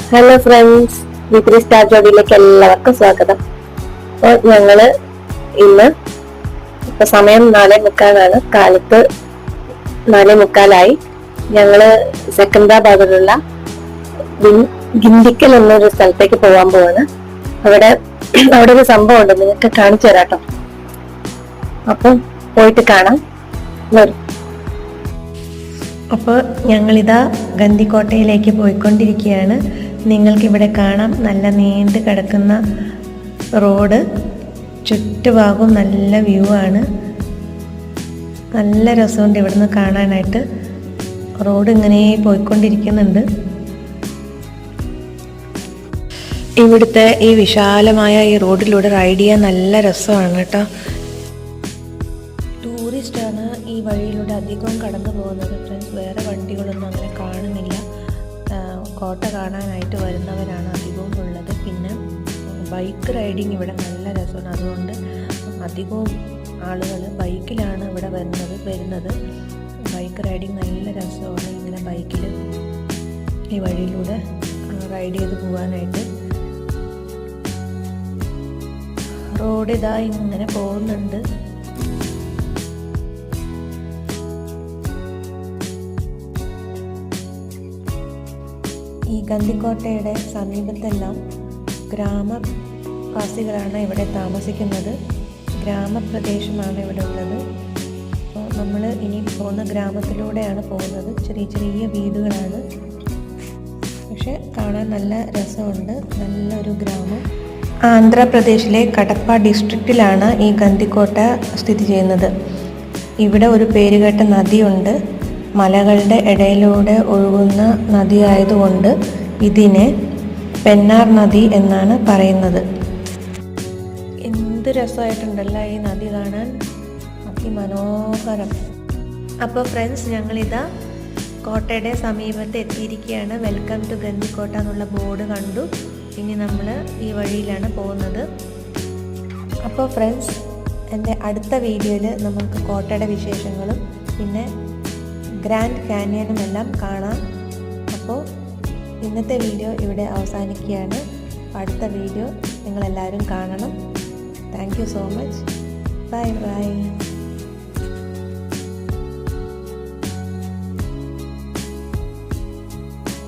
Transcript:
Hello friends, വിത്രി star ജോഡിയിലേക്ക് എല്ലാവർക്കും സ്വാഗതം. അപ്പോൾ ഞങ്ങള് ഇന്ന് സമയം 4:45 കാലത്ത് 4:45 ഞങ്ങള് സെക്കന്ദരാബാദിലുള്ള ഗിണ്ടിക്കൽ എന്നൊരു സ്ഥലത്തേക്ക് പോകാൻ പോവാണ്. അവിടെ ഒരു സംഭവം ഉണ്ട്, നിങ്ങൾക്ക് കാണിച്ചു തരാട്ടോ. അപ്പം പോയിട്ട് കാണാം. അപ്പോൾ ഞങ്ങളിതാ ഗന്ദിക്കോട്ടയിലേക്ക് പോയിക്കൊണ്ടിരിക്കുകയാണ്. നിങ്ങൾക്കിവിടെ കാണാം, നല്ല നീണ്ടു കിടക്കുന്ന റോഡ്, ചുറ്റുഭാഗവും നല്ല വ്യൂ ആണ്. നല്ല രസമുണ്ട് ഇവിടുന്ന് കാണാനായിട്ട്. റോഡ് ഇങ്ങനെ പോയിക്കൊണ്ടിരിക്കുന്നുണ്ട്. ഇവിടുത്തെ ഈ വിശാലമായ ഈ റോഡിലൂടെ റൈഡ് ചെയ്യാൻ നല്ല രസമാണ് കേട്ടോ. ടൂറിസ്റ്റാണ് ഈ വഴിയിലൂടെ അധികവും കടന്നു പോകുന്നത് ഫ്രണ്ട്സ്. വേറെ വണ്ടികളൊന്നും അങ്ങനെ കാണുന്നില്ല. കോട്ട കാണാനായിട്ട് വരുന്നവരാണ് അധികവും ഉള്ളത്. പിന്നെ ബൈക്ക് റൈഡിങ് ഇവിടെ നല്ല രസമാണ്. അതുകൊണ്ട് അധികവും ആളുകൾ ബൈക്കിലാണ് ഇവിടെ വരുന്നത്. ബൈക്ക് റൈഡിങ് നല്ല രസമാണ്. ഇങ്ങനെ ബൈക്കിൽ ഈ വഴിയിലൂടെ റൈഡ് ചെയ്ത് പോകാനായിട്ട്. റോഡ് ഇതാ ഇങ്ങനെ പോകുന്നുണ്ട്. ഈ ഗന്ദിക്കോട്ടയുടെ സമീപത്തെല്ലാം ഗ്രാമവാസികളാണ് ഇവിടെ താമസിക്കുന്നത്. ഗ്രാമപ്രദേശമാണ് ഇവിടെ ഉള്ളത്. അപ്പോൾ നമ്മൾ ഇനി പോകുന്ന ഗ്രാമത്തിലൂടെയാണ് പോകുന്നത്. ചെറിയ ചെറിയ വീടുകളാണ്, പക്ഷെ കാണാൻ നല്ല രസമുണ്ട്. നല്ലൊരു ഗ്രാമം. ആന്ധ്രാപ്രദേശിലെ കടപ്പ ഡിസ്ട്രിക്റ്റിലാണ് ഈ ഗന്ദിക്കോട്ട സ്ഥിതി ചെയ്യുന്നത്. ഇവിടെ ഒരു പേരുകേട്ട നദിയുണ്ട്. മലകളുടെ ഇടയിലൂടെ ഒഴുകുന്ന നദിയായതുകൊണ്ട് ഇതിനെ പെന്നാർ നദി എന്നാണ് പറയുന്നത്. എന്ത് രസമായിട്ടുണ്ടല്ലോ ഈ നദി കാണാൻ, അതിമനോഹരം. അപ്പോൾ ഫ്രണ്ട്സ്, ഞങ്ങളിതാ കോട്ടയുടെ സമീപത്ത് എത്തിയിരിക്കുകയാണ്. വെൽക്കം ടു ഗന്ദിക്കോട്ട എന്നുള്ള ബോർഡ് കണ്ടു. ഇനി നമ്മൾ ഈ വഴിയിലാണ് പോകുന്നത്. അപ്പോൾ ഫ്രണ്ട്സ്, എൻ്റെ അടുത്ത വീഡിയോയിൽ നമുക്ക് കോട്ടയുടെ വിശേഷങ്ങളും പിന്നെ ഗ്രാൻഡ് കാനിയനും എല്ലാം കാണാം. അപ്പോൾ ഇന്നത്തെ വീഡിയോ ഇവിടെ അവസാനിക്കുകയാണ്. അടുത്ത വീഡിയോ നിങ്ങളെല്ലാവരും കാണണം. Thank you so much. Bye bye.